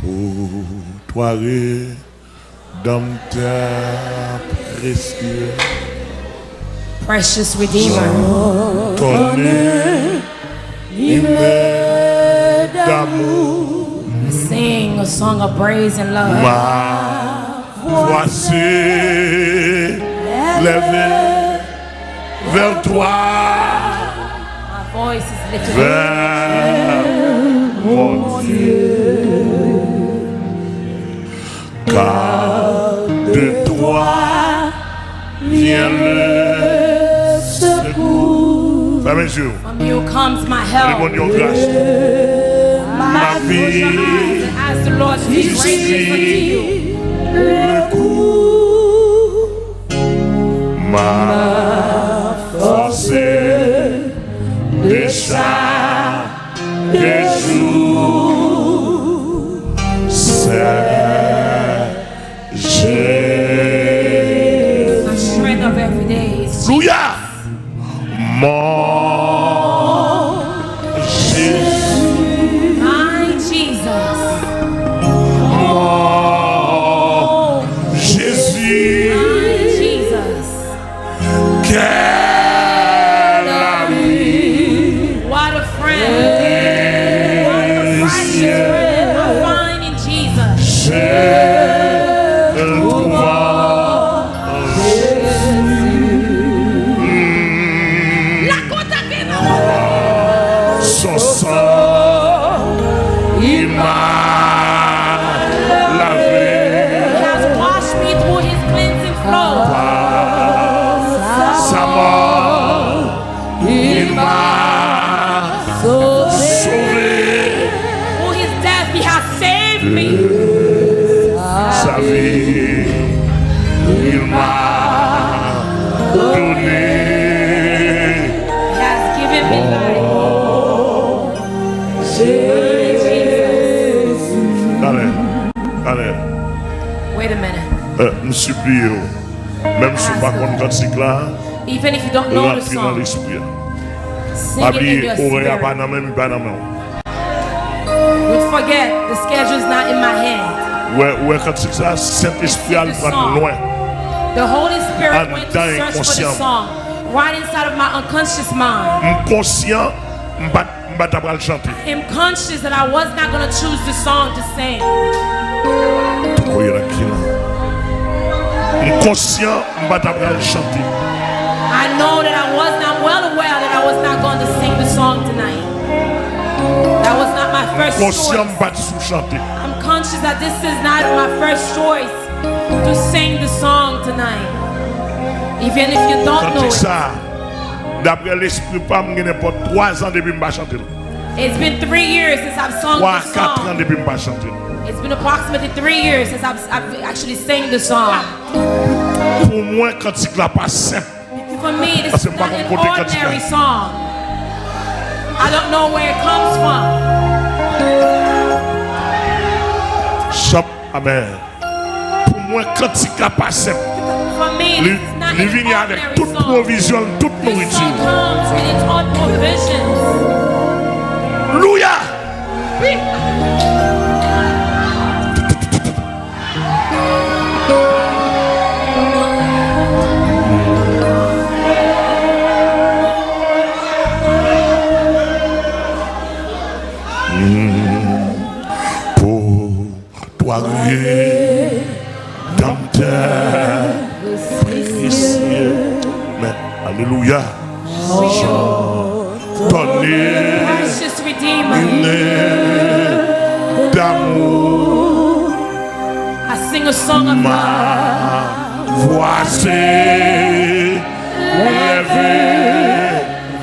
pour toi rédempteur précieux. Precious Redeemer. Ton hymne d'amour. Sing a song of praise and love. Ma voix s'est levée vers toi. My voice is lifted Vers mon Dieu. Car de toi vient le secours. Fermez les yeux. From you comes my help. Demandons grâce. Ma vie, Ask the Lord to be gracious unto you. le coup, ma force de chaque jour, c'est Jésus. My strength of every day is Alléluia. Mon Jésus. my Jesus. Mon Jésus. My Jesus. Quel ami. What a friend. What a precious friend I find in Jesus. La contact Son sang, il m'a lavé. has washed me through his cleansing flow. Sa mort, il m'a sauvé. Through his death, he has saved me. Sa vie, il m'a donné. He has given me life. Allez, allez. Wait a minute. Nous supplions, même si pas qu'on cantique là, Even if you don't know the rentrer dans song, l'esprit. sing Pas it in oublier, your oreille à spirit. pas dans même, pas dans même. Don't forget, the schedule's not in my hand. Ouais, cantique ça, Saint-Esprit à le prendre loin. The Holy Spirit En went to temps search for the inconscient. song right inside of my unconscious mind. Conscient, m'bat pas le chanter. I'm conscious that I was not going to choose the song to sing. Conscient, m'bat pas le chanter. I know that I was not well aware that I was not going to sing the song tonight. That was not my first Conscient, choice. m'bat sous chanter. I'm conscious that this is not my first choice to sing the song tonight. Even if you don't know Cantique it. ça, d'après l'esprit, pas m'gé n'importe 3 ans depuis m'ba chanter. It's been 3 years since I've sung 3, this 4 ans song. depuis m'ba chanter. It's been approximately 3 years since I've actually sang the song. Pour moi, cantique là pas simple. For me, this Parce is que not par an contre, côté ordinary cantique. song. I don't know where it comes from. Chop, amen. Pour moi, cantique là pas simple. For me, this is not Il an vient avec ordinary toute song. provision, toute This nourriture. song comes with its own provisions. Alléluia. Pour toi, rédempteur précieux. Mais, alléluia. Donner Precious Redeemer, d'amour, I sing a song of love. ma voix s'est levée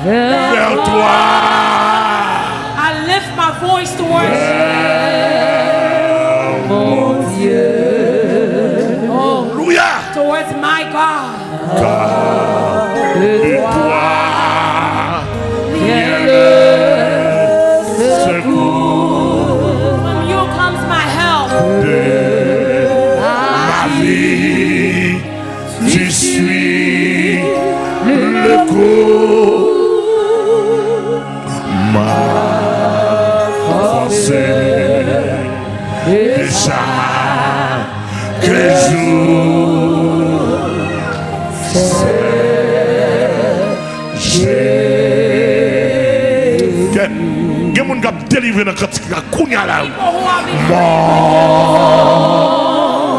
vers toi. I lift my voice to worship. Mon Dieu. Alléluia. Towards my God. Car de toi vient le secours From you comes my help. de ma vie. Tu suis le cours. Ma force de déjà que jour Jésus. Quel monde qui a délivré dans le cantique là, Kounia là.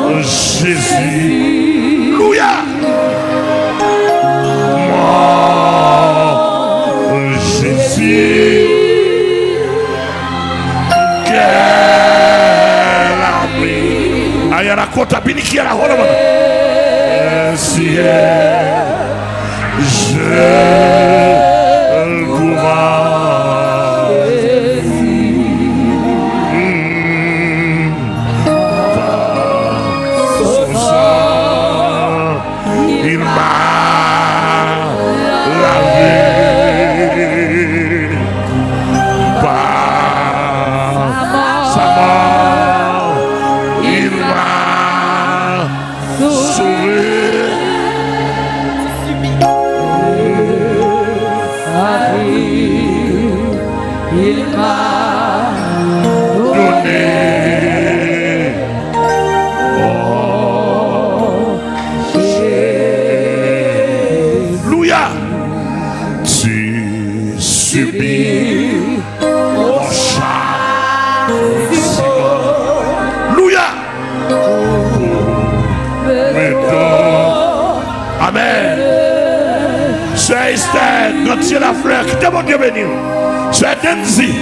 Mon Jésus. Louia. Mon Jésus. Quel ami. Aïe, la côte à Bini qui est la rôle. Si je le il m'a lavé par sa mort, il m'a sauvé. Il m'a donné. Tu subis mon châtiment. Louia. Amen. C'est Esther, quand c'est la fleur qui te mon Dieu béni. C'est Denzi.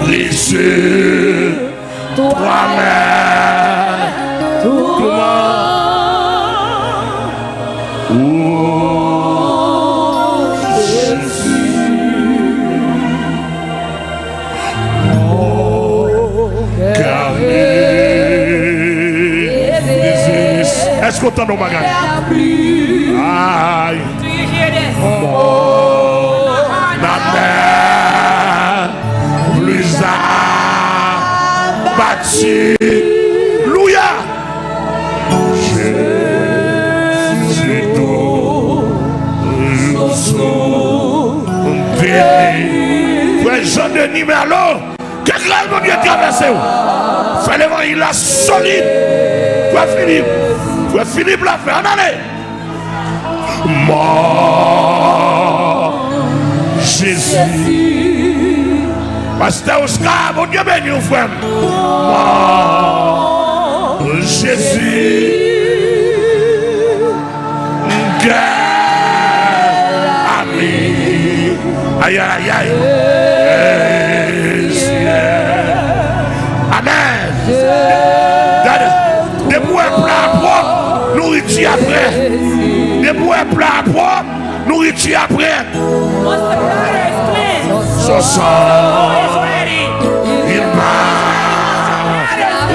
Prie sur toi-même. Tout le est-ce qu'on entend nos bagages? Aïe. Ma mère plus abattue. Louia. Jésus toujours béni. Frère Jean-Denis Merlot, que grâce mon Dieu traversé. Fais l'évangile la solide. Frère Philippe. Frère Philippe l'a fait, en allez. Mon Jésus. Pasteur Oscar, mon Dieu béni, frère. Mon Jésus. Quel ami. Aïe, aïe, aïe. Amen. Des bouets plats propres. Nourriture après. Des bouets plats propres. Nourriture après. Son sang, il m'a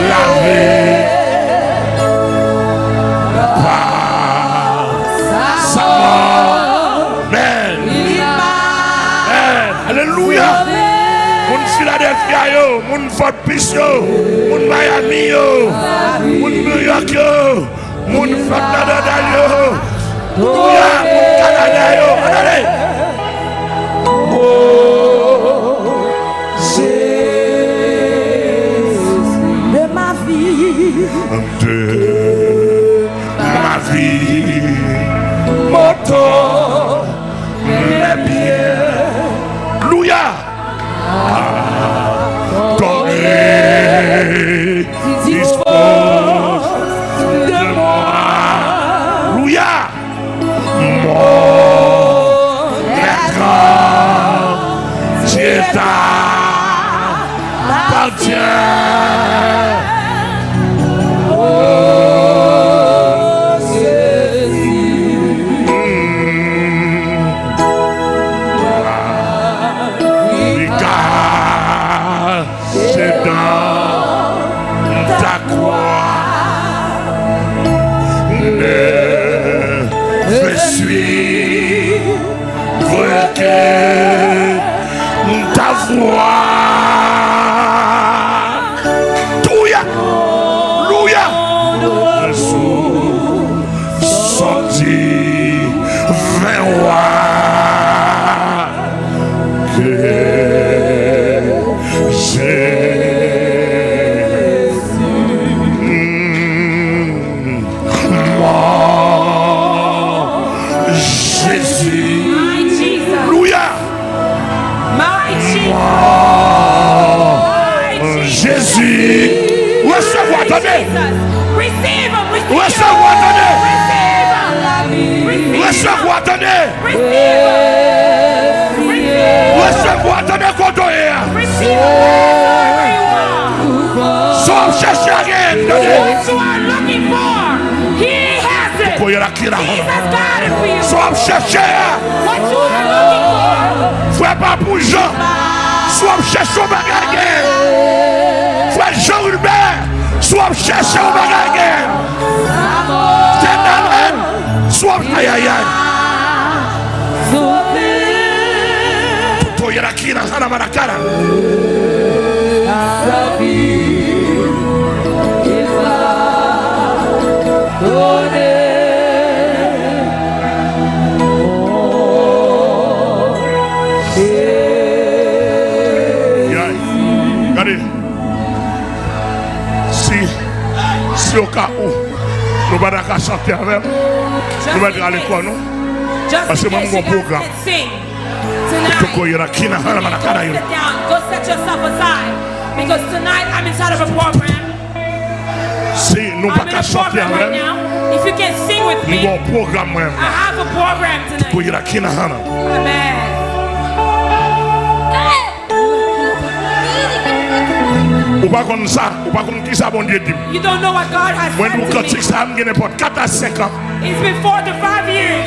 lavé par sa mort. Amen. Alléluia. Moun Philadelphia yo, moun Fort Pierce yo, moun Miami yo, moun New York yo. Moun Canada yo, moun Canada yo, allez. Oh, Jésus de ma vie, mon temps, mes biens, louia. Ton gré dispose. Mon maître, Dieu t'appartient. Oh Jésus, c'est dans ta croix. Je suis que ta voix. Touya, louia, sorti vers moi. Que j'ai Recevoir, attendez. Receive him. Recevoir, attendez. Receive him. Recevoir, attendez. Receive him. Recevoir, attendez, quand on est. Receive him wherever you are. Sauf chercher rien, attendez. What you are looking for, he has it. Pour y aller, Jesus got it for you. sauf chercher. What you are looking for, Frère, pas pour Jean. Soit chercher au bagage. Frère Jean Hubert. Soit chercher au bagage. Soit aïe aïe aïe. Pour y aller, qui dans la marakara. Si au cas où nous allons chanter avec, nous allons aller quoi, non? Parce que moi, mon programme. go sit down. Go set yourself aside. Because tonight I'm inside of a program. Si nous I'm pas in a chanter program right avec, now. If you can sing with me, nous avons un programme. I have a program tonight. Amen. Ou pas comme ça, ou pas comme qui ça bon Dieu dit. You don't know what God has Moi said nous to cantique me. ça me n'importe 4 à 5 ans. It's been 4 to 5 years.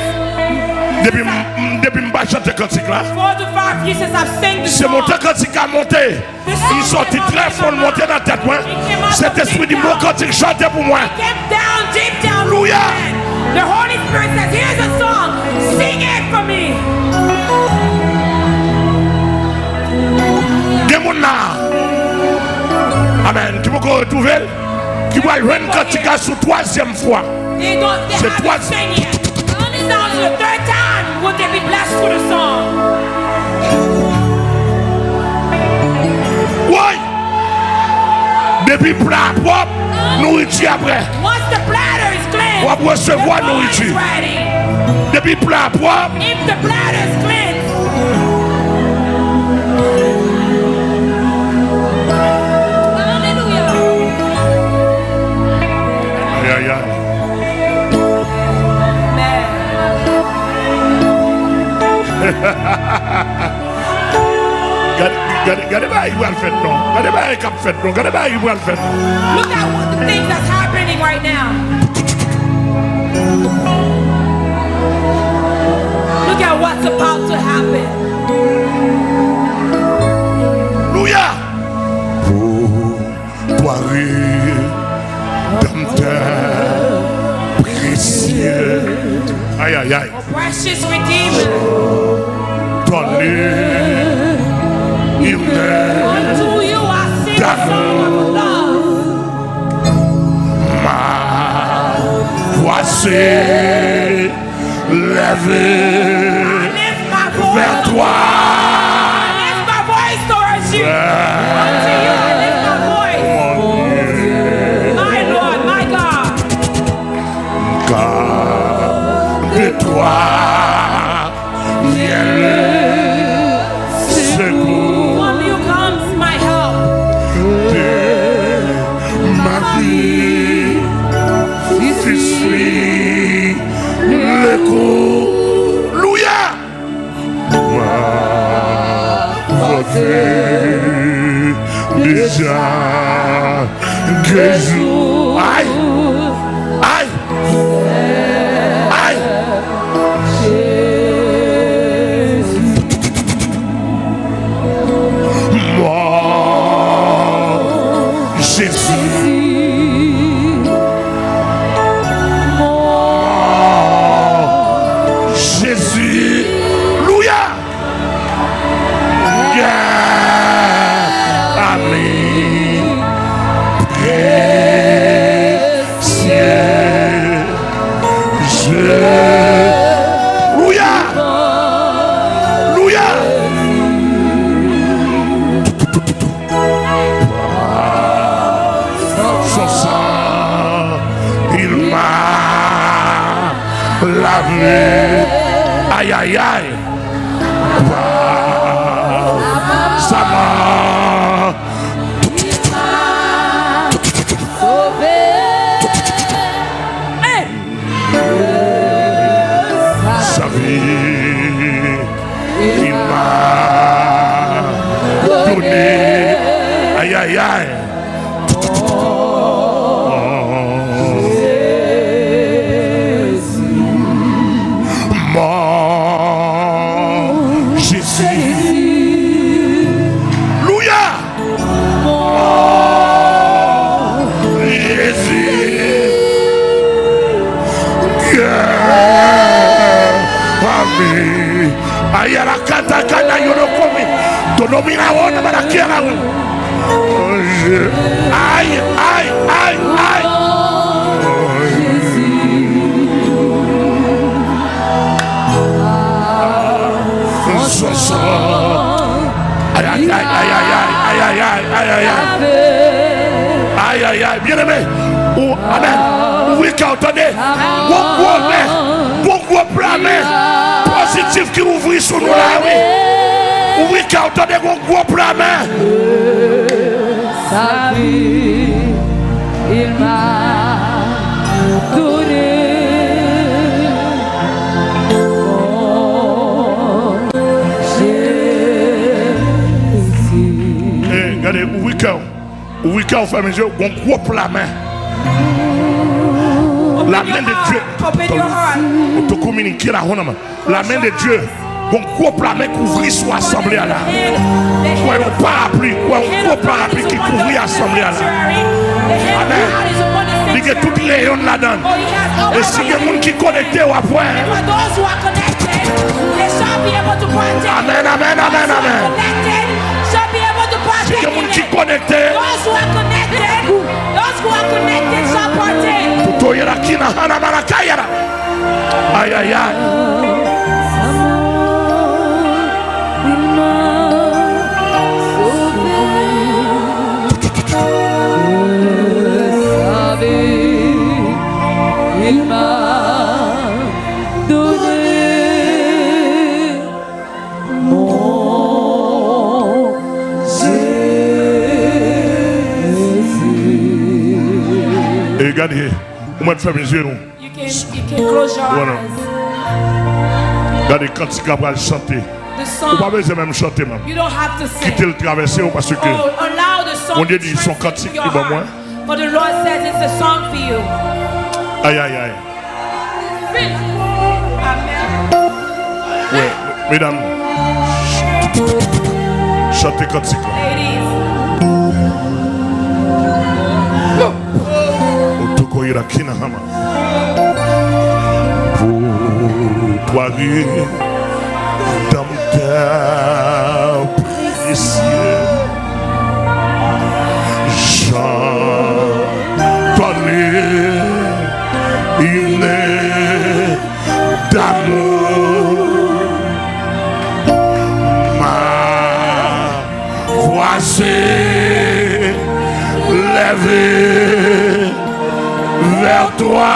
Depuis me pas chanter cantique là. 4 to 5 years since I've sang the C'est song. mon temps cantique à monter. Il sortit très fort de monter dans la tête moi. Cet esprit dit mon cantique chanter pour moi. It came down, deep down. Hallelujah. The Holy Spirit says, here's a song. Sing it for me. Amen. Tu peux retrouver qui va jouer une cantique sous 3e fois. They C'est haven't toi. sang yet. It's down to the 3rd time. Would they be blessed with a song? Oui. Depuis plat propre, nourriture après. Once the bladder is cleansed, On va recevoir the bowl is nourriture. ready. Depuis plat propre, If the bladder is cleansed, aïe aïe aïe. Regardez pas, il va le faire non. Regardez pas, il va le faire non. Regardez pas, il va le faire non. look at what the things that's happening right now. Look at what's about to happen. Alléluia. Pour toi, dans ta précieux. Aïe aïe aïe. Oh, precious Redeemer, Donner. Il m'est. unto you I sing a song of love. Ma voix s'est levée Lift my voice. vers toi. Lift my voice towards you. Unto you I lift my voice. My Lord, my God. Car de toi vient le secours From you comes my help. de ma vie. Tu suis le coup. Louia. Ma refait déjà que jour. Aïe. Aïe. Aïe. Moi, Jésus. Jésus, Louia, ami, précieux, je, Louia, Louia, son sang, il m'a lavé. Aïe aïe aïe. Ça m'a. vie. Aïe la katakana yonokomi. Tonomina wona barakiera. Aïe, aïe, aïe, aïe. Aïe, aïe, aïe, aïe, aïe, aïe, aïe, aïe, aïe, aïe, aïe, bien aimé. Amen. Oui, quand attendez, bon gros plan positif qui ouvre sur nous là, oui. Oui, quand attendez, bon gros plan sa vie, il m'a donné. Regardez, oui, quand on fait mes yeux, on coupe la main. La main de Dieu. La main de Dieu. On coupe la main couvrir sur l'assemblée là. Ouais, on parapluie. Ouais, on coupe parapluie qui couvre l'assemblée là. Amen. Il y a toutes les rayons là-dedans. Et si il y a des gens qui sont connectés au après. Amen, amen, amen, amen. Si il y a des gens qui sont connectés. Aïe, aïe, aïe. Il m'a donné mon Jésus. Et regardez, on va faire mes yeux. You can close your Voilà. eyes. Regardez quand tu vas chanter. The On song, va pas même chanter même. you don't have to sing. Quittez le traverser parce que Allow the song on dit to ils sont transmit cantiques to your et ben heart. moi. But the Lord says it's a song for you. Aïe aïe aïe. Amen. Ouais, mesdames. Chantez cantique. Ladies, Otokoira kinahama. Pour toi dans ta précieux. Il est d'amour, ma voix s'est levée vers toi,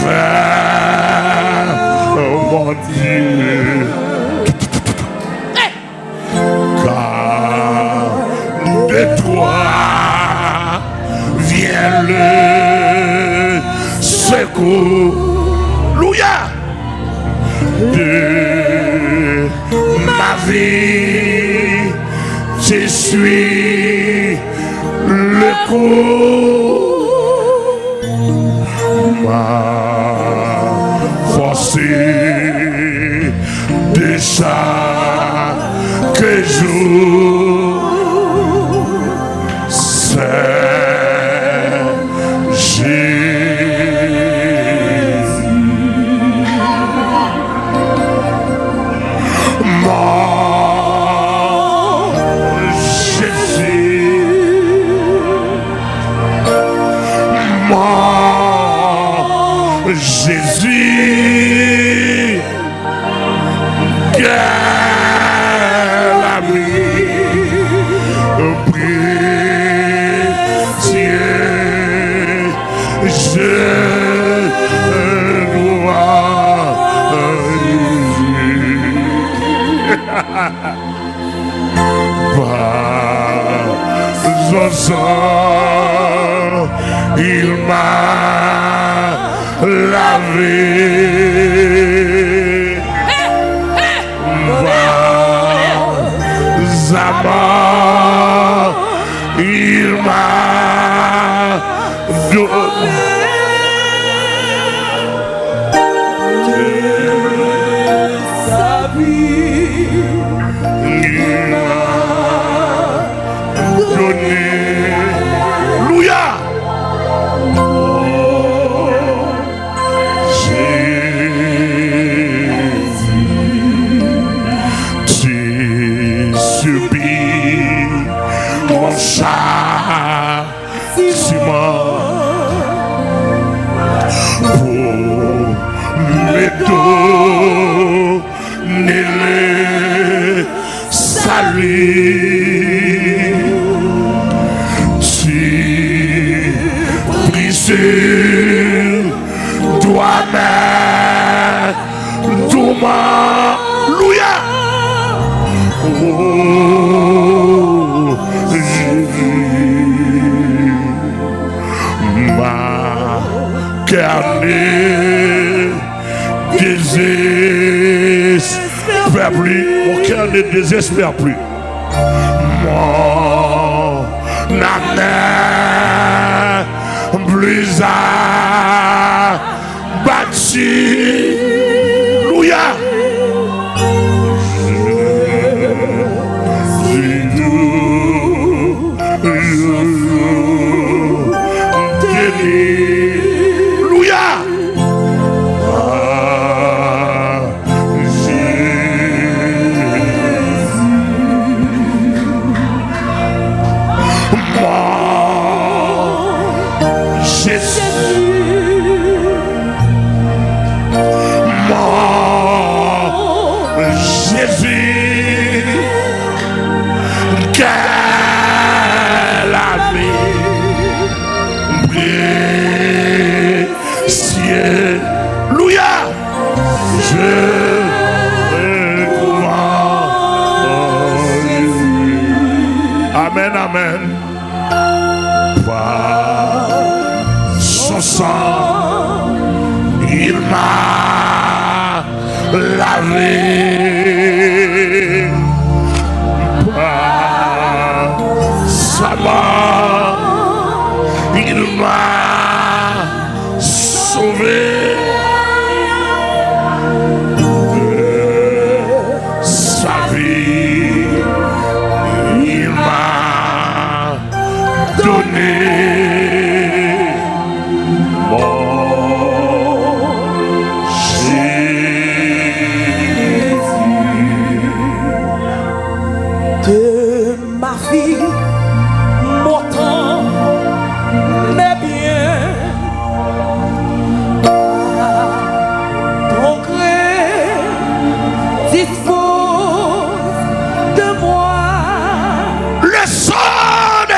vers mon Dieu, car de toi vient le secours. Louia de ma vie, je suis le cours. Ma force de chaque jour. Jésus, quel ami précieux, je dois par son sang, il m'a lavé. Zama, il m'a donné. Sa vie, il m'a donné. Louia. Nele salut tu brisé toi-même Douma Louia oh Jésus ma carne désespère plus, mon cœur ne désespère plus. Mon âme plus abattue. Louia. Louia. Amen, amen. Par son sang, il m'a lavé. Par sa main, il m'a sauvé. Sa vie, il m'a donné.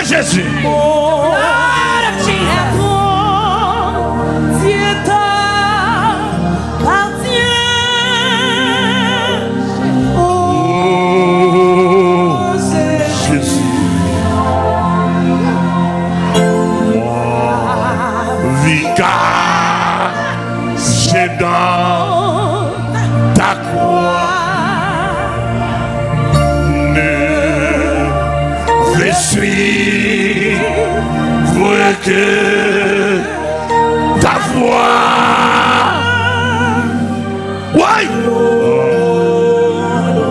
Jésus. Lord of Jesus. Dieu t'appartient. Oh, Jésus. Moi, vicaire, j'ai dans ta croix. Je suis vrai que ta voix, ouais,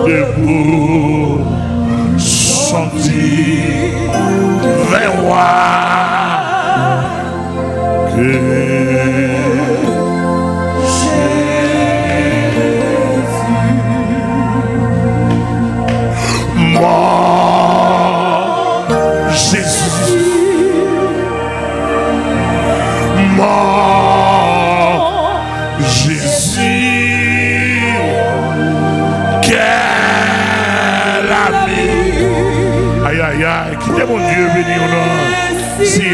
debout, sentir vers moi que Jésus, moi. Jésus, mon Jésus, quel ami. Aïe, aïe, aïe, qui est mon Dieu béni au nom. Si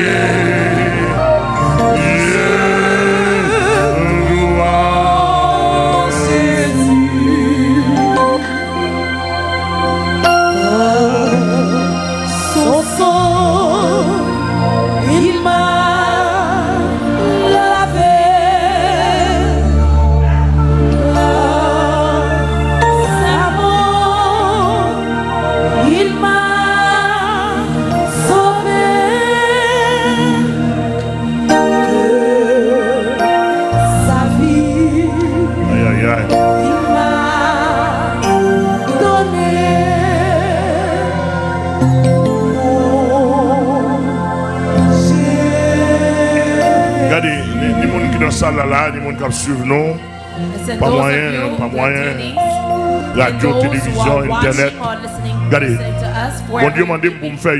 là, les gens qui suivent nous, pas moyen, radio, télévision, internet. Regardez, mon Dieu m'a dit pour me faire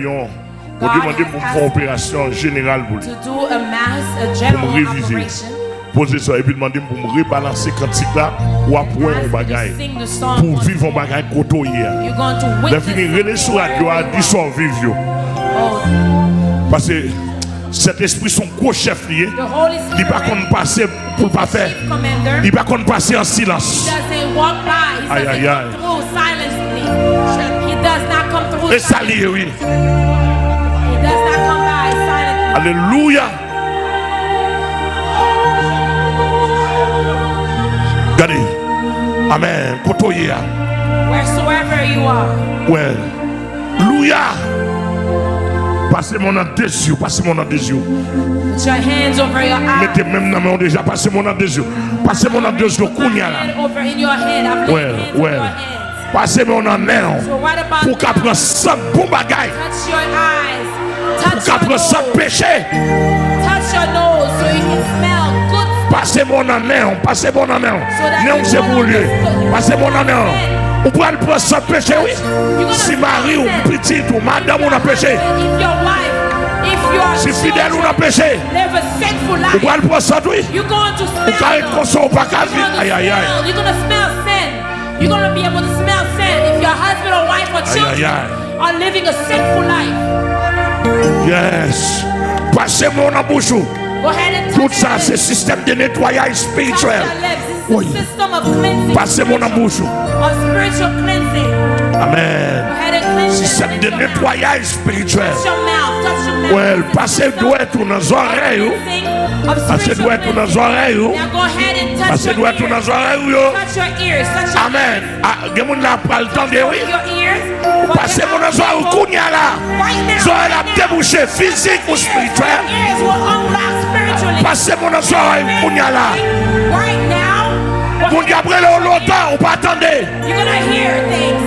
Vous demandez pour faire une opération générale pour lui. to do a mass, a Pour general me réviser. operation. Posez ça et puis demander pour me rebalancer cantique là ou après un bagage. Sing the song. Pour vivre un bagage koto hier. You're going to La witness fini relais sur la radio a dit son vivre. Oh, Parce que cet esprit son gros chef lié. the Holy Il Spirit, pas qu'on passer pour pas faire. chief commander, Il pas qu'on passer en silence. doesn't walk by. He Aïe, doesn't aïe, aïe. come through silently. He does not come through Et ça silently. lié oui. He does not come by silently. Alléluia. Regardez. Amen. Koto hier. Wheresoever you are, Ouais. Louia. Passez mon nom des yeux. Passez mon nom des yeux. put your hands over your eyes. Mettez même dans main déjà. Passez mon nom des yeux. Passez mon nom des yeux. Kounya là. Hand over in your hand. I've laid Ouais, hands on ouais. your hands. Passez mon nom là. So right about Pour qu'après now, ça bon bagaille. touch your eyes. Pour Touch qu'après your ça nose. péché. Touch your nose so you can smell good. Passez mon nom là. Passez mon nom là. that Non, you c'est will pour lui. not Passez mon nom là. sin. Vous pouvez le prendre sans péché, oui. You're gonna Si mari ou sin. petit ou madame on a péché. If your wife, if your Si fidèle ou a children péché. live a sinful Vous life, pouvez le prendre sans oui. you're going to Vous smell pouvez être them. conscient ou pas qu'à You're vivre. going to Aïe, aïe, aïe. smell. You're going to smell sin. You're going to be able to smell sin if your husband or wife or Aïe, children aïe. are living a sinful life. Yes. Passez mon en bouche. Go ahead and Tout touch ça, your c'est lips. système de nettoyage Touch spirituel. your lips. This is Oui. a system of cleansing. Passez mon en bouche. Of spiritual cleansing. Go Amen. ahead and cleanse your Système de your mouth. nettoyage spirituel. Touch your mouth. Touch your mouth. Ouais, This is passez a system doigt tout dans les oreilles. cleansing of Passez spiritual doigt tout dans les cleansing. oreilles. Now go ahead and touch Passez your doigt tout dans ears. les oreilles. Touch your ears. Touch your Amen. Ah, il y a des gens qui parlent tant de oui. your ears. Passez mon oreille au Kounia là. Right now. Zoé la débouché physique ou spirituel. Ears will unlock spiritually. Passez mon oreille au Kounia là. Right now. Pour dire après longtemps, on pas attendre. You're gonna hear things.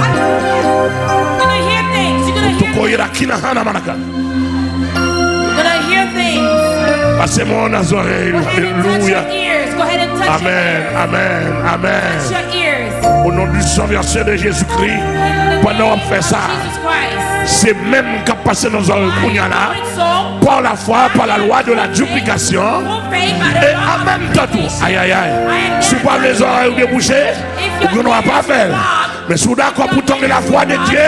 You're gonna hear things. You're gonna hear. Koye la kina hana manaka. You're gonna hear things. Passez mon oreille. Go ahead and touch Alléluia. your ears. Go ahead and touch Amen. Amen. your, Amen. touch your ears. Au nom du sang versé de Jésus-Christ. In the Pendant name qu'on fait of ça, Jesus Christ. c'est même qu'à passer dans un Kounia là. So, Par la foi, par la loi de la duplication. through faith, by the Et law en of même temps, tout. multiplication. Aïe, aïe, aïe. Si pas les oreilles débouchées, vous n'aurez pas fait. Mais si vous êtes d'accord pour tendre la foi de Dieu,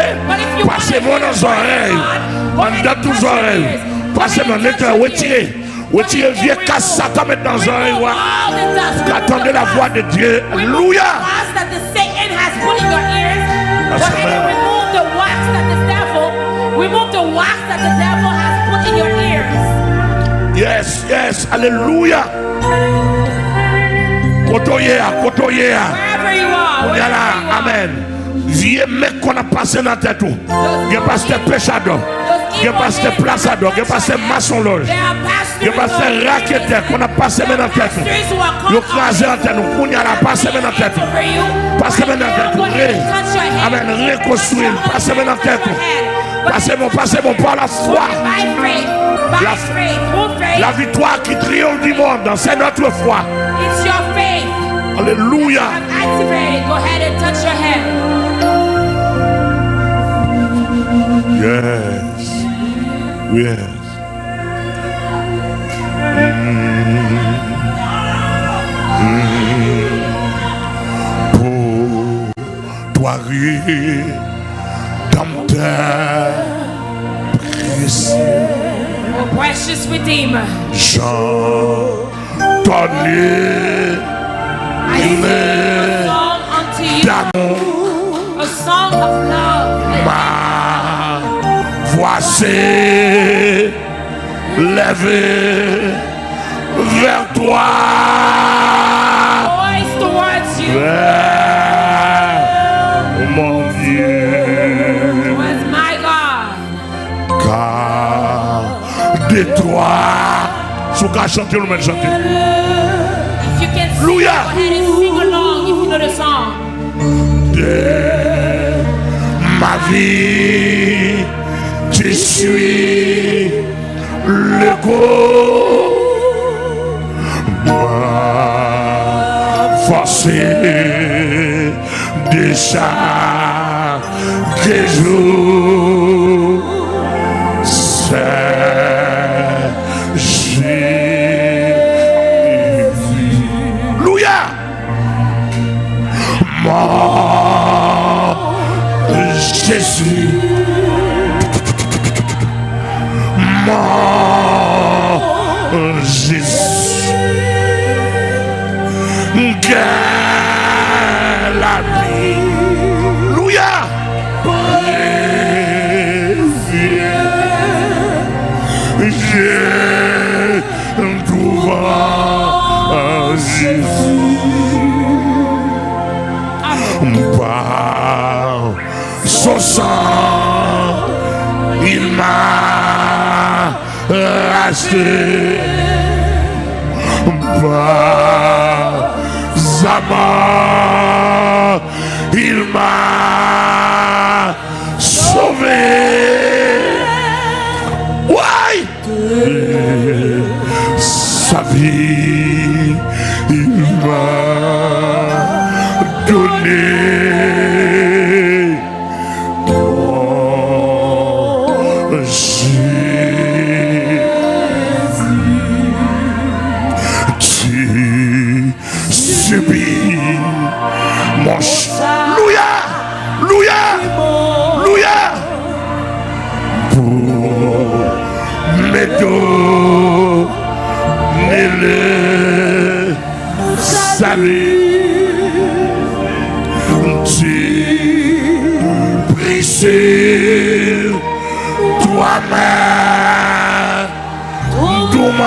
passez moi dans les oreilles. En dedans tous les oreilles. Passez dans l'état, retirez. Retirez vieux casse Satan mettre dans les oreilles. Attendez la voix de Dieu. Alléluia. That the Satan has put in your ears. That's Go ahead and amen. remove the wax that the devil has put in your ears. Yes, yes. Alléluia. Kotoyea, kotoyea. Wherever you are, Yala, wherever you are. amen. Vieux mec qu'on a passé dans la tête. Il y a passé péchador. Il y a passé plaçador. Il y a passé maçon loge. There are Il y a pastors passé raqueteur qu'on a passé dans la tête. who are Il y a crasé en tête. Il y a passé dans la tête. over you. Passez dans la tête. Go ahead and touch your head. Amen. Reconstruire. Passez dans la tête. Passez mon par la foi. By faith, La- by faith, through faith, La victoire qui triomphe du monde, c'est notre foi. it's your faith. Alléluia. Activate. Go ahead and touch your head. Yes. Yes. Pour toi, dompteur précieux, Oh, precious Redeemer, Jean, donné I sing a song unto you, d'amour, a song of love. ma voici levée vers toi. Voice towards you Vers mon Dieu, was my God. car de toi, sous qu'à chanter, nous mettons chanter. If you can sing, Hallelujah. go ahead and sing along if you know the song. De ma vie, tu suis le go, ma force de chaque jour. Alléluia. Mon Jésus. Mon Jésus. Quelle Alléluia. J'ai trouvé Jésus par son sang, il m'a racheté par sa mort, il m'a sauvé. Ouais. Sa vie, il m'a donné. Oh, Jésus, tu subis mon Louia, Louia, Louia pour mes dos. Le salut, tu pries sur toi-même, doucement.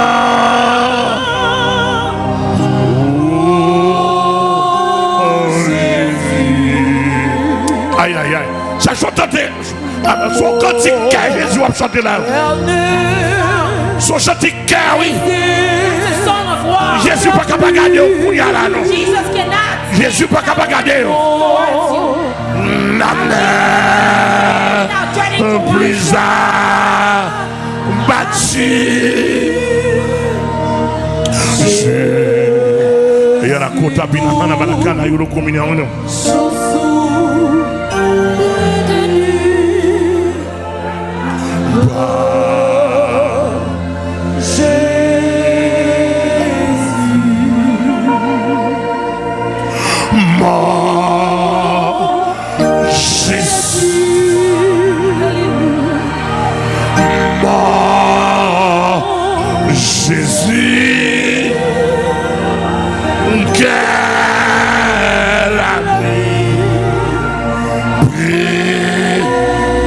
Oh, Jésus. Aïe, aïe, aïe. Ça chante, son cantique, Jésus a chanté là. Son chantique, oui. Jésus pas capable de garder au là non. Jésus pas capable de garder. Plus à battu. Il y a la côte à Binana Balakana, il y a le communion. Jésus, quelle amie,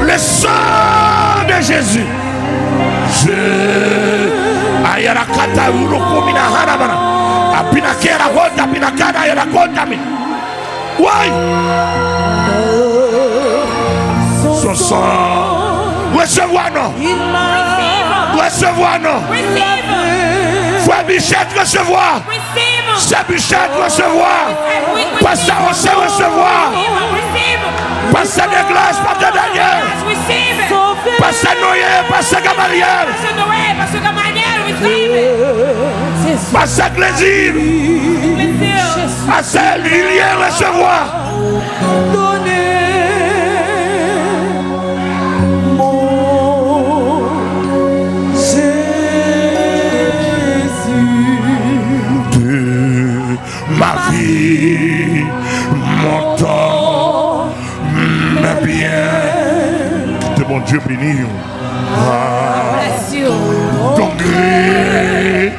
le sang de Jésus. Je ayala kata ulo komina harabana, apina kera gota, apina kana ayala gota mi. Why? Son sang, recevoir non. Recevoir non. Frère Bichette recevoir. Sœur Bichette recevoir. Pasteur Rossé recevoir. Pasteur Deglas, Pasteur Daniel. Pasteur Noé, Pasteur Gamaliel. Pasteur Glésir. Pasteur Lilien recevoir. Ma vie, mon temps, mes biens. Que mon Dieu béni. Ton gré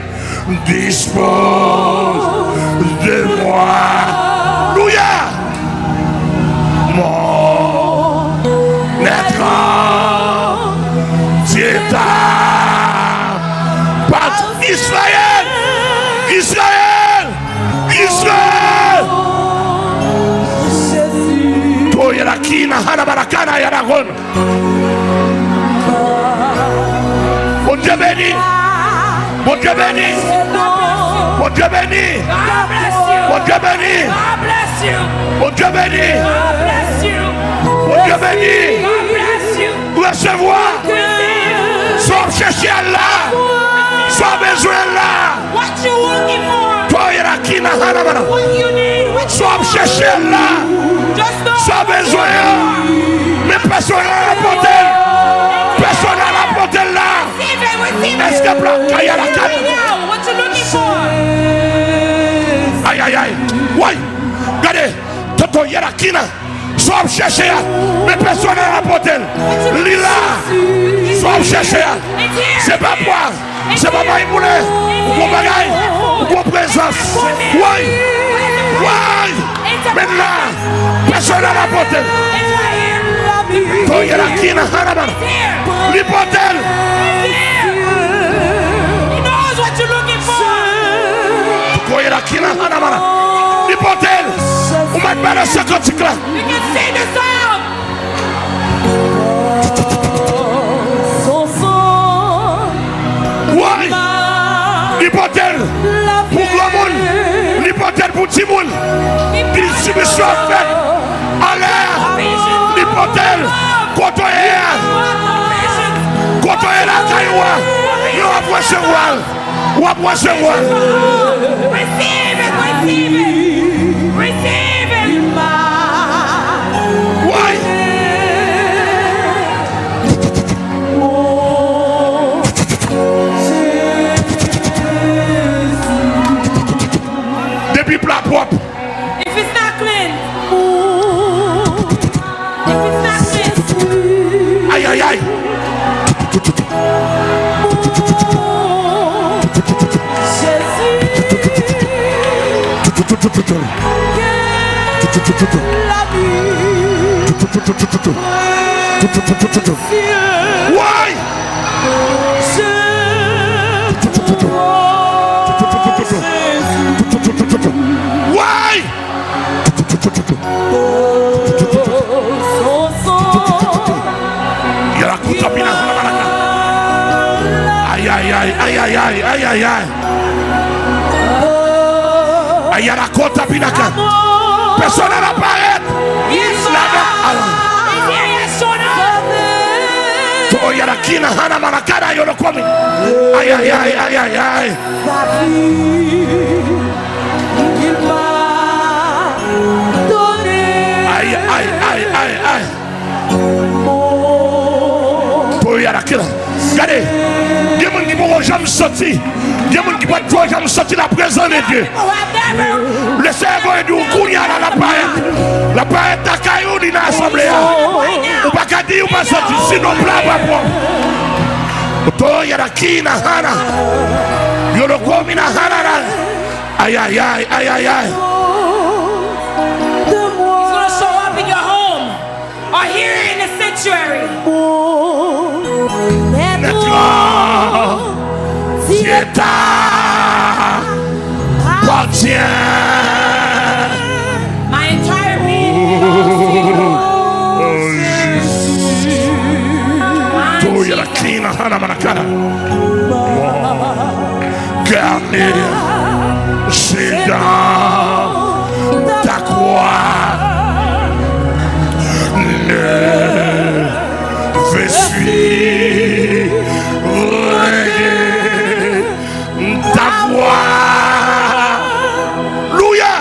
dispose de moi. Louia. Mon être Dieu ta patrie. Israël. Israël. Israël. Oh, il y a la kina, hana barakana, il y a la ronde. Mon Dieu béni. Mon Dieu béni. Mon Dieu béni. Mon Dieu béni. Mon Dieu béni. Mon Dieu béni. Recevoir. Sans chercher là. Sans besoin là. What you looking for? What you need? What Sois chercher là. Sois besoin. Mais personne n'a apporté. Personne n'a apporté là. What you looking for? Aïe, aïe, aïe. Oui. Regardez. Toto Yerakina. Soit chercher. Mais personne n'a rapporté. Lila. Soit chercher. C'est pas moi. C'est pas moi. Mon bagaille. Mon présence. Oui. Oui. Maintenant. Personne n'a rapporté. Toto Yerakina. Hanaman. L'hypothèse. He knows what you're looking for. L'hypothèse. On m'a pas le 50 là. You can sing the song. Oui. L'hypothèse. Pour le monde. L'hypothèse pour tout le monde. Il subit ça en fait. En l'air. L'hypothèse. Quand on est là, on va recevoir. On va recevoir. Receive it, receive it. Receive it. Oui. Depuis plat propre. If it's not clean. If it's not clean. Aïe, aïe, aïe. Why? Why? Il y a la contamination. Aïe, aïe, aïe, aïe, aïe, aïe, aïe, aïe, aïe. Il y a la contamination. Personne n'apparaît. Oh, il y a la kina, hana manakada, yo le komi. Aïe, aïe, aïe, aïe, aïe, aïe. Aïe, aïe, aïe, aïe, aïe. Oh, il y a la kina. Regardez, il y a des gens qui vont jamais sortir. Il y a des gens qui vont jamais sortir la présence de Dieu. Le cerveau est du Kounia dans la paille. La paille est à Caillou dans l'assemblée. On va pas dire, on va sortir, sinon plat va prendre. Oh, il y a la kina, hana. Il y a le komina, hana. Aïe, aïe, aïe, aïe, aïe, aïe. He's going to show up in your home or here in the sanctuary. Dieta appartient. My entire being belongs to you. Oh, il y a la kina, hana manakada. Garde, c'est dans ta croix. Ne fais suivre ta voix. Louia.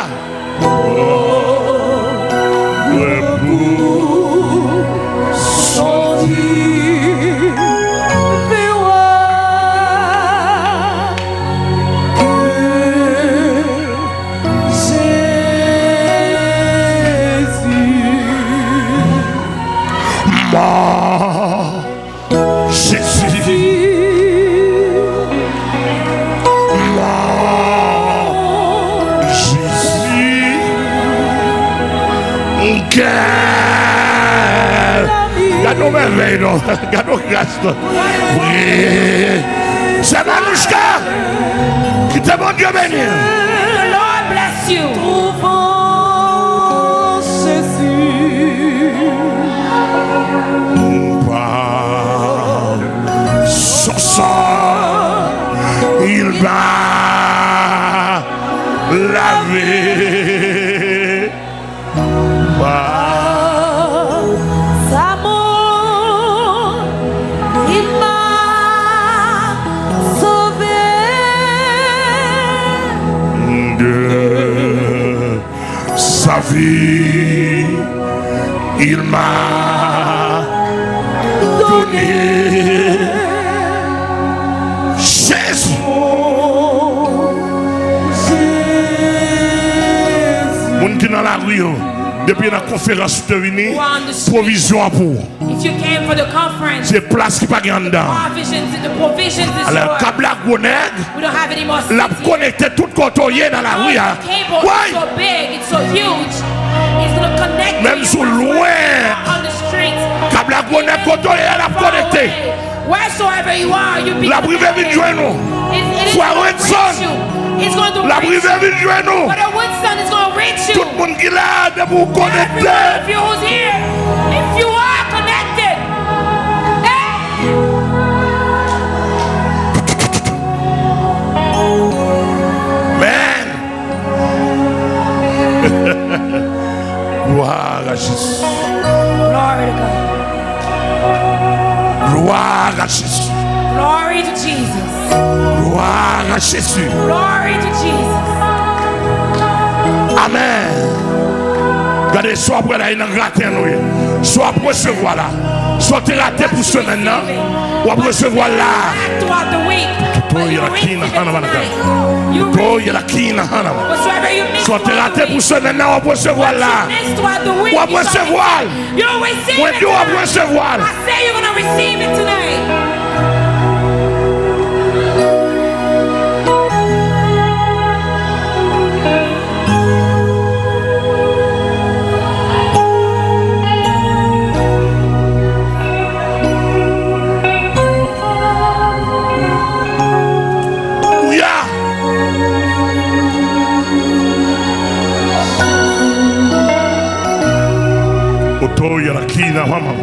Regarde nos merveilles, non? Regarde nos grâces. Oui. C'est Manouchka qui te bon Dieu béni. The Lord bless you. Par son sang, il va laver. Depuis la conférence de venir, who are on the street, provision pour. if you came for the conference, C'est place qui pas gagne dedans. the provisions is Alors, yours. câble à Goneg, We don't have any more la seats here. connecté tout côté dans la Because rue. the cable is Ouais. so big, it's so huge, it's going to connect Même you sous wherever loin. you are on the streets. Câble à Goneg côté la Far connecté. away. Wheresoever you are, you'll be La privée vient joindre nous. It is Soit going to Wilson. reach you. It's going to La reach privée you. vient joindre nous. But a Winston is going to reach you. Tout le monde qui là de vous Everyone connecter. of you who's here, if you are connected, hey! Man. Gloire à Jésus. Glory to God. Gloire à Jésus. Glory to Jesus. Gloire à Jésus. Glory to Jesus. Amen. Regardez, soit après là, il y a un gratin, soit après recevoir là. Soit tu raté pour ce maintenant, ou après recevoir là. Back throughout the week. Oh, But il y a you la receive kina, it hana, hana, tonight. hana. You Oh, il y a receive la kina, hana. whatsoever you miss Soit tu throughout raté the pour week. ce maintenant, ou après recevoir What là. you miss throughout the week, Ou après you shall recevoir. receive. You'll receive Ou it après tonight. recevoir. I say you're going to receive it tonight. Ouya. Auto, il y a la kina, maman.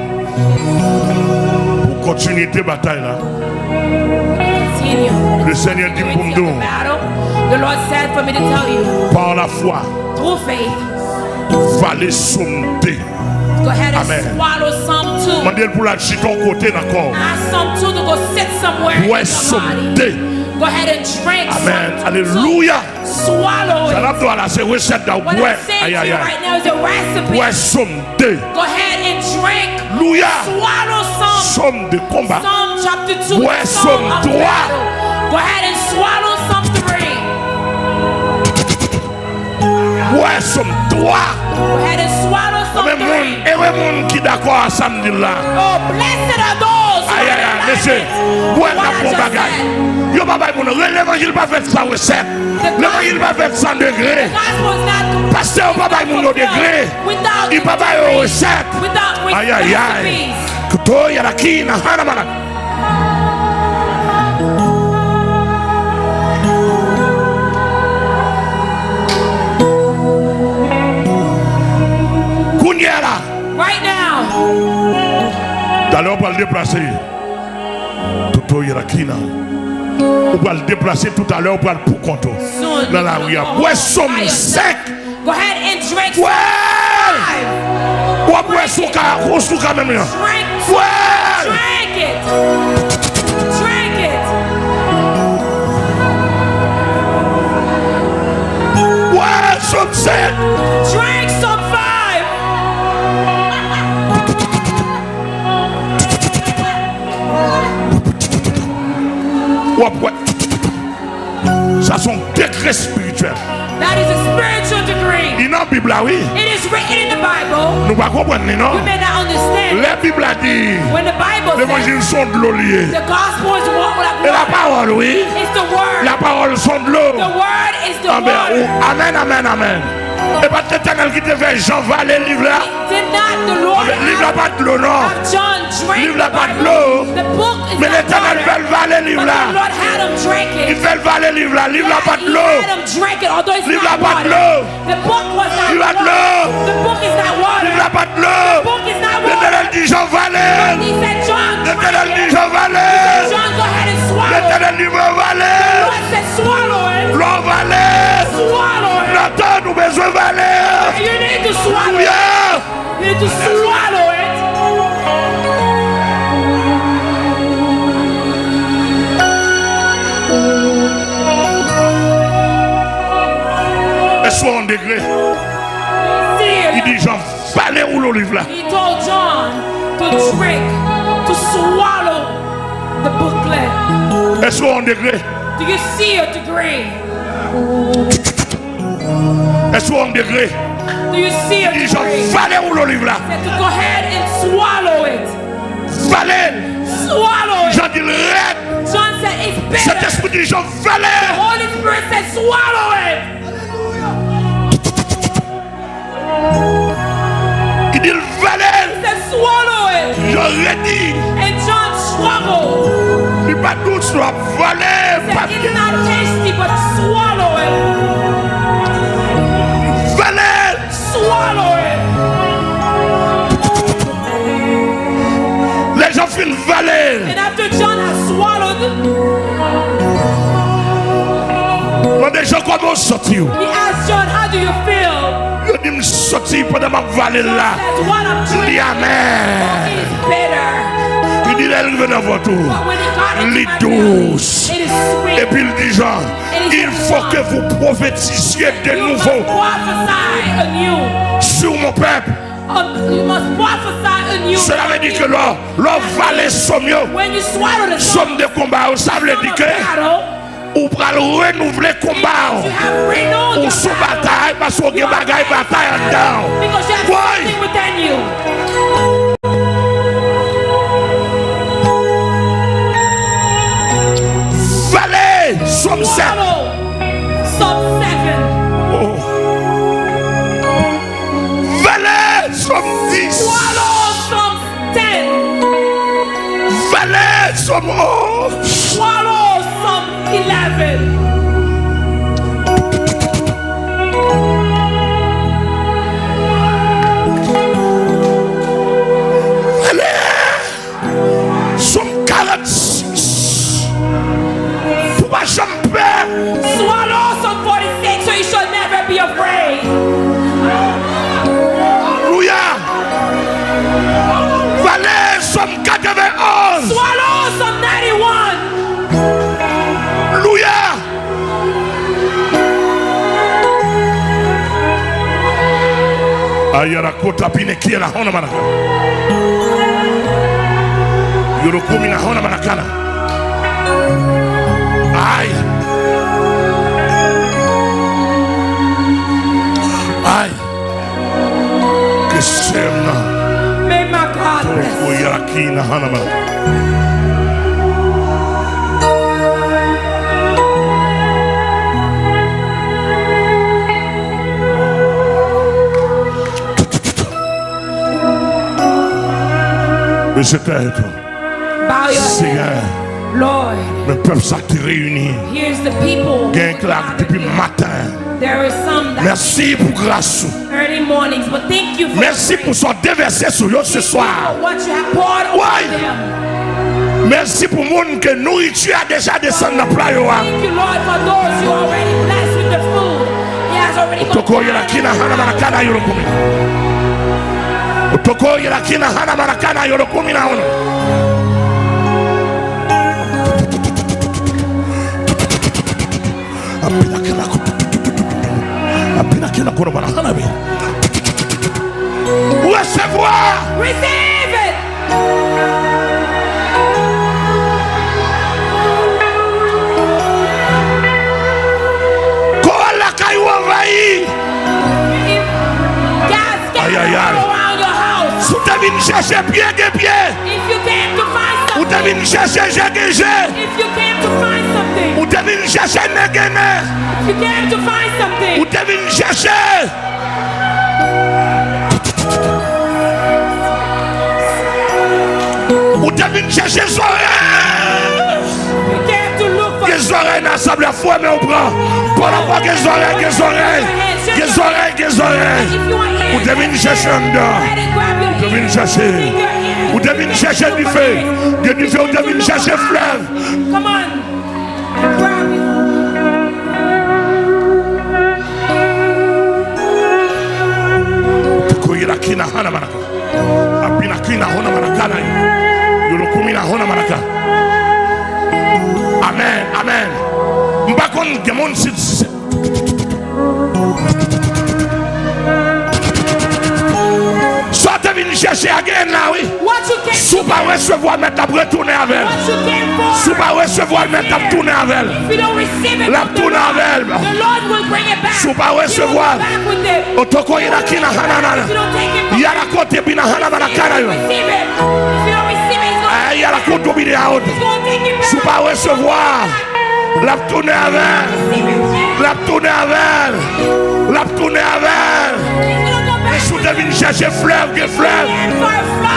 Pour continuer tes batailles là. Continue. Le Seigneur dit pour nous, Battle. The Lord said for me to tell you, par la foi, through faith, fallait sompter. go ahead and Amen. swallow some too. Mandel pour la chute ton côté d'accord. Ask some too to go sit somewhere in Ouais, your sompter. body. Go ahead and drink Amen. some Alléluia. too. Swallow Ça it. n'a pas là, c'est recette d'un What ouais. I'm saying Aïe to aïe you aïe. right now is a recipe. Ouais, sompter. Go ahead and drink. Alléluia. Swallow some. Somme de combat. Psalm chapter 2. Ouais, the Psalm song of 3. battle. Go ahead and swallow some 3. Ouais, somme 3. Go ahead and swallow some Même 3. monde, et même monde qui d'accord à samedi là. Oh, blessed are those who Aïe aïe are aïe, monsieur. united. Ouais, What n'a I pas just bagaille. said. Yo papa mon l'évangile pas fait ça recette. L'évangile pas fait 100 degrés. Gospel is not Pasteur papa mon degré. without Il papa yo recette. without Aïe aïe aïe. recipes. Kuto ya la kina hana mana. Kounyala. Right now, Tout à l'heure on va le déplacer. Toto ya la kina. On va le déplacer tout à l'heure, on va le pour compte. soon. Dans la rue. Ouais, somme sec. Go ahead and drink. Ouais. Five. Ou après souka même là. Drink. Ouais. Drink it. Drink it. Ouais, somme sec. Drink some 5. Ou après. Ça sont décrets spirituels. That is a spiritual degree. Il y a une Bible là, oui. It is written in the Bible. Nous ne comprenons pas, non? You may not understand. La Bible a dit, When the Bible says l'évangile sont de l'eau liée. the gospel is what Et la water. parole, oui. It's the word. La parole sont de l'eau. The word is the Amen, word. amen, amen, amen. Et pas l'éternel qui te fait Jean va le livre là. Did not the Lord Le livre là pas de l'eau, non. have John drink Livre the là pas de Bible? l'eau. The book is Mais not l'éternel water. veut va le livre But the là. Lord had him drink Il it. fait va le livre là. Livre là pas de He l'eau. had him drink it, although it's Livre not là pas de water. l'eau. The book was not Livre là de water. l'eau. The book is not water. Livre là pas de The l'eau. book is not L'éternel water. dit Jean va le. He said, John, L'éternel drink dit it. Jean va le. John, go ahead and swallow it. L'éternel dit va le. The Lord said, swallow it. L'on va le. Swallow it. L'entend nous besoin va le. You need to swallow it. Yeah. You need to swallow it. Et soit en degré. Il dit Jean va le ou l'olive là. He told John to drink, to swallow the booklet. Et soit en degré. Do you see a degree? Et soit en degré. Do you see a Ils ont tree? valé où l'olive là. Said to go ahead and swallow it. Valé. Swallow it. J'en dis red. John said it's Cet bitter. esprit dit, j'en valé. The Holy Spirit said swallow it. Il dit valé. He said swallow it. J'aurais dit. And John struggled. Il pas tout soit valé. He said it's not tasty, but swallow it. Valé. Swallow it. Les gens finissent valé. And after John had swallowed, Quand des gens commencent à sortir. he asked John, how do you feel? Je dis, me sortir pendant ma vallée là. That's what I'm Il dit, drinking. amen. It's bitter. Il dit, elle venait dans votre tour. But when it got into Les my douce. belly, it is sweet. Et puis il dit, Jean, il faut que vous prophétisiez de You must nouveau prophesy anew. sur mon peuple. You must prophesy anew. Cela veut dire que leur vallée somme, When you swallow the somme de combat, ça veut dire que ou pral renouveler combat. you have renewed Ou your sous battle. bataille parce qu'on a bataille en dedans. Because you have Why? something within you. Vallée, somme 7. Swallow. Psalm 7. Oh. Vallée, somme 10. Swallow Psalm 10. Vallée, somme 11. Swallow Psalm 11. Somme 46. Pour pas jamais peur. Swallow Psalm 46 so you shall never be afraid. Alléluia. Vallée, somme 91. Swallow Psalm 91. Alléluia. Ayara kota pineki na hona manaka. Yorokumi na hona manakana. Ay. Ay. Que semna. May my God bless. Oyara kina hona manaka. Mais c'était Bow your Seigneur, head. Lord, le peuple s'est réuni. here's the people. Gain claque depuis le matin. There are some that Merci pour grâce. early mornings, but thank you for Merci pour son déversé sur eux ce soir. what you have poured over Why? them. Merci pour le monde que nourriture a déjà descendu dans le plat. Thank you, Lord, for those you already blessed with the food. He has already gone Toko yela kina hana marakana yorokumi. Toko yela kina hana marakana yorokumi na ono. Apina kina kono bana hana be. Recevoir. receive it. Kola kaiwa vai. Gas Aïe, aïe, aïe. around your house. Sou te vin chercher pied de pied. If you came to find Ou te something, vin chercher jégé. if you came to find something, Ou te vin chercher negene. if you came to find something, Ou te vin chercher. Ou te vin chercher oreilles. you came to look for Les oreilles n'assemblent la foi mais on prend. Pour la fois les oreilles, les oreilles. Les oreilles, les oreilles. if you want Ou te vin chercher en dedans. let it grab your Ou te vin ears. chercher. Take your ears. Ou te vin chercher du feu. Du feu, ou te vin chercher fleuve. Come on. Grab it. Koyira kina hana manaka. Apina kina hona manakana. Yorokumi na hona manaka. Amen, amen. Mbakon gemon sit. Soit vin venir chercher again là, oui. What you came Si vous pas recevoir, mais t'as retourné avec elle. what you came for. Si vous pas recevoir, mais t'as tourné avec elle. If you don't receive it La from the tourne Lord, avec elle. the Lord will bring it back. Si vous pas He will recevoir, go back with it. otoko ina kina hanana. If you don't take it from Il y a la côte bina hanana na kana yo. receive it. If you don't receive it, Il y a la côte bina haute. he's going to take it back. Si vous pas recevoir, la tourne avec elle. La tourne avec elle. La tourne avec elle. He's going to go back. Si vous devez chercher fleuve, que fleuve.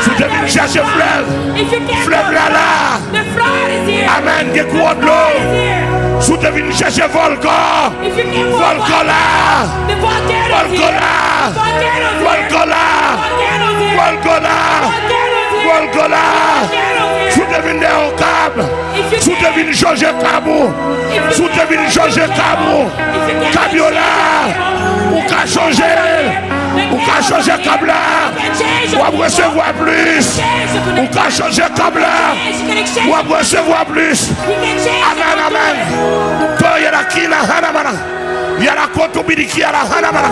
Si vous devez chercher fleuve, If you can't fleuve là là. the flood is here. Amen, que courant de Is l'eau. here. Si vous devez chercher volcan. If you can't Volcan là. the volcano is Volcan here. là. Volcano's here. Volcan là. Volcano's here. Volcan là. Volcano's here. Volcan là. Volcano's Si here. vous devez au câble. If you Si vous can't- devez changer cabou. Si vous devez changer cabou. Cabiola. Ou qu'à changer. Ou qu'à changer câble là. Ou à recevoir plus. Ou qu'à changer câble là. Ou à recevoir plus. Amen, amen. Toi, il y a la kina hanamana. Il y a la kotubidiki à la hanamana.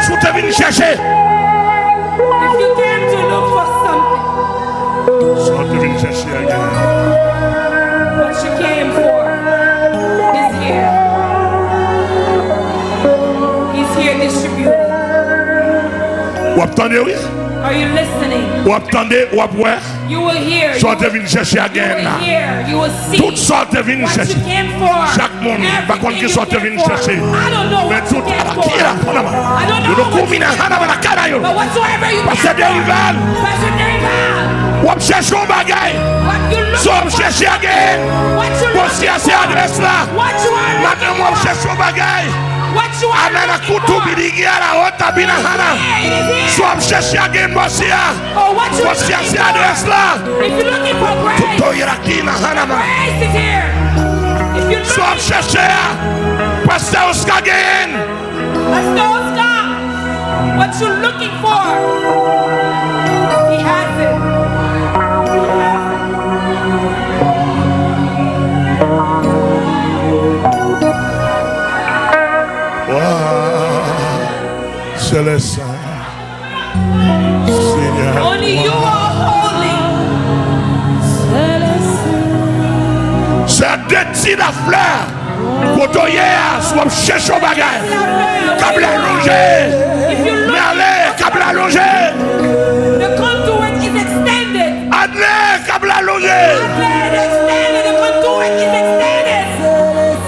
Sous te venu chercher. If you came to look for something, Sous te venu chercher again. what you came for is here. He's here distributing. Ou attendez, oui. Are you listening? Ou attendez, ou après. You will hear. Sous te venu chercher You again. will hear. You will see. Toutes sortes de venus What you chercher. came for. Chaque monde, par contre, qui Everything sortent you venus came for. chercher. I don't know Mais what tout you à came la for. qui est là, Panama. I don't Nous know nous what you combinons came Hanama la Canayo. But whatsoever you Parce que came des for. rivales. Parce que des rivales. Ou à chercher un bagaille. What you Soit looking for. chercher again. What you Pour looking chercher for. adresse là. What you are Maintenant, moi, je cherche un bagaille. What you are Amen. À looking couteau, for. biligi à la haute, à bina hana. It is here. Soit chercher again, moi, si à. Oh, what you Pour looking chercher for. adresse là. If you're looking for grace, Tout y a qui na Hanama. grace is here. If you're Soit looking chercher à. Parce que Oscar gagne. Let's go, stop. What you're looking for, he has it. C'est le Saint. Seigneur. Only you are holy. C'est deux petits la fleur. Quand on y est, soit chercher au bagage. Câble allongé. If you Mais look, allez, câble allongé. the conduit is extended. Allez, câble allongé. Let it extended. The conduit is extended.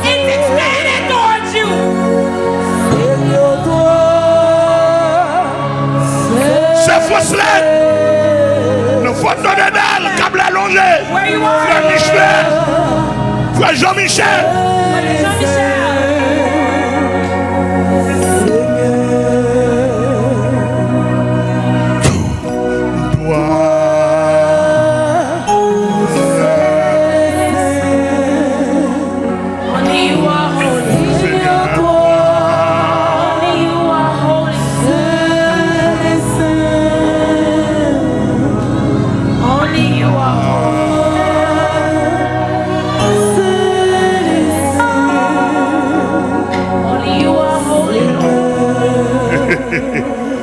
It's extended towards you. C'est fausse lettre. Nous faut donner d'elle, câble allongé. Where you Frère are. Michel. Frère Jean-Michel. Jean-Michel. Only you are holy. Only you are holy. Only you are Only you are holy, Lord.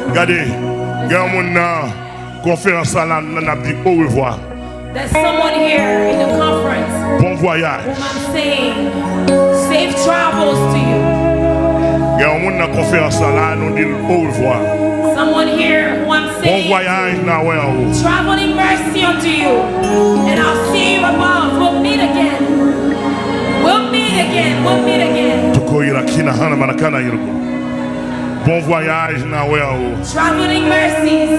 Regardez, grand monde dans conférence là, on a dit au revoir. There's someone here in the conference Bon voyage. whom I'm saying, safe travels to you. Grand monde dans conférence là, nous dit au revoir. Someone here who I'm Bon saying, voyage na ouais en haut. traveling mercy unto you. And I'll see you above. We'll meet again. We'll meet again. We'll meet again. Tuko ila kina hana manakana yirgo. Bon voyage na ouais en haut. Traveling mercies.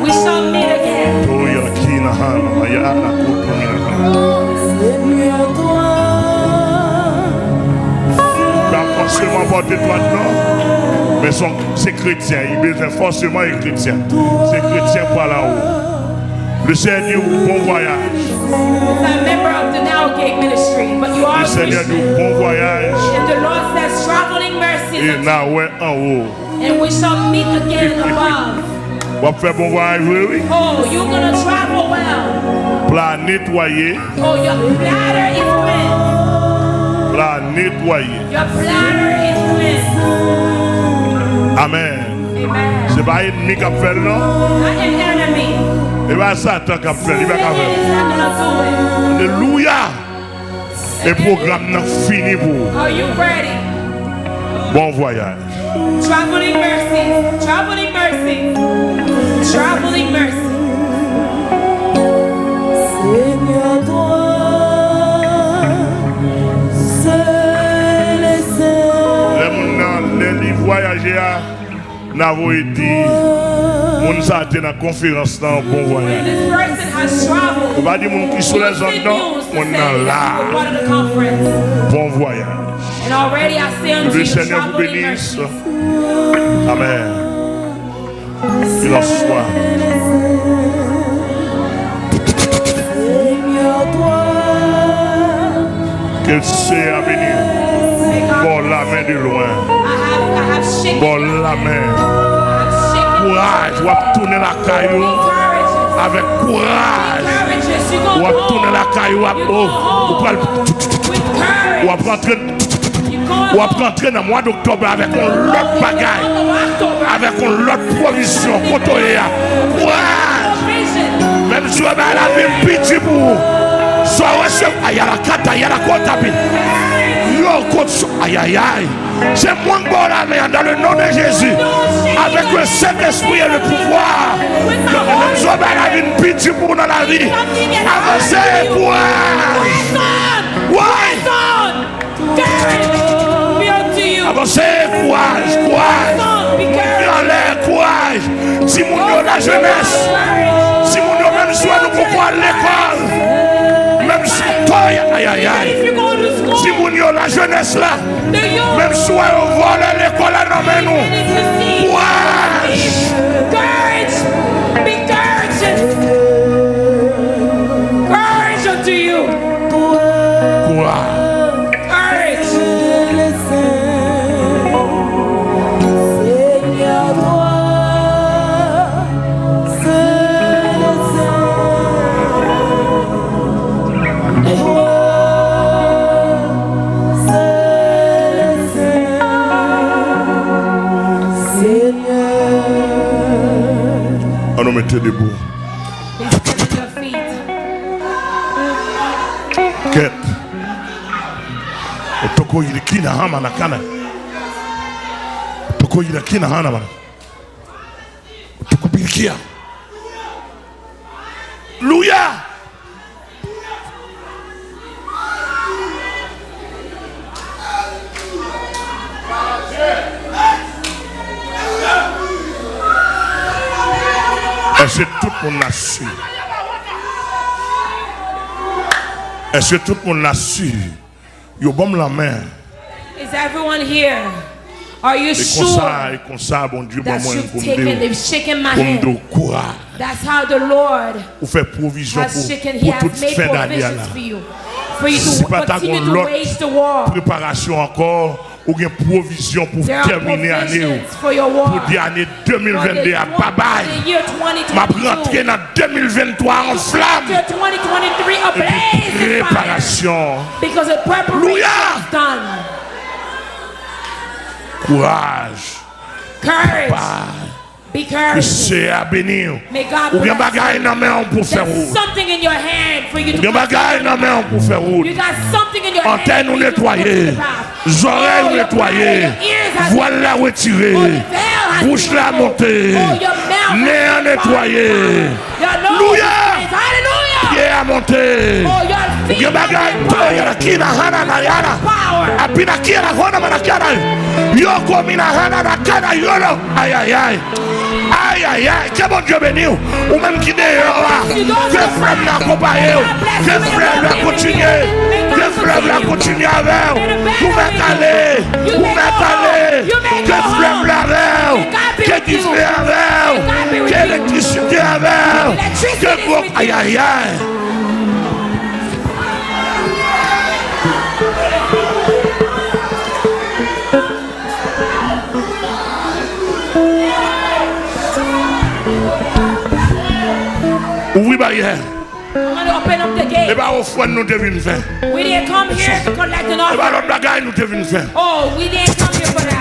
We shall meet again. Tuko ila kina hana mayana kutumina. Pas forcément porter droite non, mais c'est chrétien. Il besoin forcément être chrétien. C'est chrétien par là-haut. Le Seigneur, bon voyage. a member of the Now Gate Ministry, but you are a Seigneur Christian. nous bon voyage. And the Lord says, traveling mercies Et unto na you, ouais en haut. and we shall meet again above. On va faire bon voyage, oui. Oh, you're gonna travel well. Plat nettoyer. Oh, your bladder is cleansed. Plat nettoyer. Your bladder is cleansed. Amen. Amen. C'est pas ennemi qui a fait, non? Not an enemy. Et pas Satan qui a fait. Il va Satan faire. is not gonna do it. Alléluia. Et le programme n'a fini pour. Are you ready? Bon voyage. Traveling mercy. Traveling mercy. Traveling mercy. Seigneur, toi, seul et seul. Les voyageurs n'avons été. Moun sa été dans la conférence dans bon voyage. This person has traveled. On va dire moun qui sont les autres non, on est là. Part of the conference. Bon voyage. And already I say unto Que le you, Seigneur vous traveling bénisse. mercy. Amen. Qu'il en soit. Seigneur, toi, Que c'est à venir. Bon la main de loin. I have shaken. Bon la main. I have shaken. Courage. On va tourner la caillou Courageous. avec courage. Courageous. You On go va tourner la home. caillou. You go home. With On va courage. rentrer. You On va rentrer dans le mois d'octobre avec un lot de bagaille. Avec un lot de provision. Courage. Même si on va la vie petit pour. Soit recevoir. Aïe, la carte, aïe, la côte à aïe, aïe, aïe. C'est moi qui bon la main dans le nom de Jésus. Avec le Saint-Esprit et le pouvoir. Même si on va la vie petit pour dans la vie. Avancez, courage. Ouais. Avancez, courage, courage. Monter en l'air, courage. Si mon Dieu la jeunesse. Si mon Dieu même soit nous pour à l'école. Même si toi, aïe, aïe, aïe. Si mon Dieu la jeunesse là. Même soit au vol à l'école là, non mais nous. Courage. Courage. Be courageous. Courage unto you. Courage. Courage. Seigneur, toi, seul et seul. Toi, seul et seul. Seigneur. On nous mettait debout. Please stand to your feet. Quête. Otoko yili kina hama na kana. Otoko yili kina hana mana. Otoko bilikia. Louia. Est-ce que tout le monde a su? Est-ce que tout le monde a su? Yo bon la main. Is everyone here? Are you Et sure comme ça, bon Dieu, bon that moi, you've pour taken, me they've shaken my pour hand? me courage. That's how the Lord Pour faire provision has shaken. He pour toute has made fin d'année là. provisions for you. For you Si to pas ta continue to l'autre wage the war. préparation encore, ou bien provision pour There are terminer l'année. provisions for your war. Pour dire année For 2022 à bye the bye. year Ma 2022. rentrée dans 2023 en flamme. Year 2023 Et ablaze puis in fire. préparation. Because the preparation Hallelujah. is done. Courage. Courage. Bye. Be Que courageous. c'est à bénir. May God Ou bien bless bagaille you. dans main pour faire There's route. something in your hand for you Ou to bien bagaille dans main pour faire route. You got something in your hand Antenne for ou you to nettoyer, put to the path. oreilles Oh, your nettoyer, your ears has voile la retirer, Oh, your veil has bouche been la removed. monter, Oh, your mouth nez has à been nettoyer, Your nose Hallelujah. is- Hallelujah. pied à monter. Oh, your feet Bien have bagaille, been toi, put y'a qui na hana na yana. power. Apina qui na hona mana kana. Yo komi na hana na kana yolo. Aïe aïe aïe. Aïe aïe aïe. Que bon Dieu béni ou même qui dehors là. Que frère n'a accompagné. Que frère n'a continué. Que frère n'a continué avec. Vous m'êtes allé. Vous m'êtes allé. Que frère n'a avec. Que diffère avec. Que électricité avec. Que gros. Aïe aïe aïe. Ouvri barrière. I'm going to open up the gate. Et bien, offrande nous devine faire. We didn't come here to collect an Et bien, offering. l'autre bagaille nous devine faire. Oh, we didn't come here for that.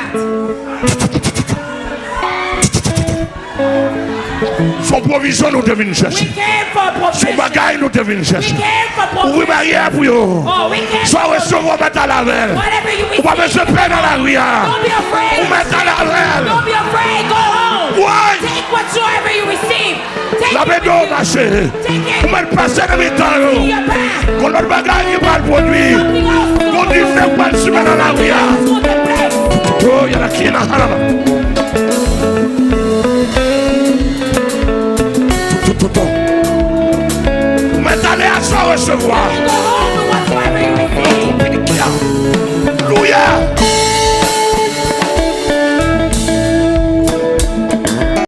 Son provision nous devine We chercher. came for Son provision. bagaille nous devine We chercher. came for Ouvri provision. barrière pour eux. Oh, we came Soit for recevoir mettre à la veille. whatever you Ou pas receive. besoin de peine dans la rue. Don't be afraid. Ou mettre à la veille. Don't be afraid. Go home. Ouais. Take whatsoever you receive. Take La it bédo with you. marché. Take Ou it mettre passer dans mes in temps. your back. Quand l'autre bagaille qui va le produire. Something else. Quand il fait pas le chemin dans la rue. Let's go to place. Oh, il y en a qui est là. Maintenant, allez à soi recevoir.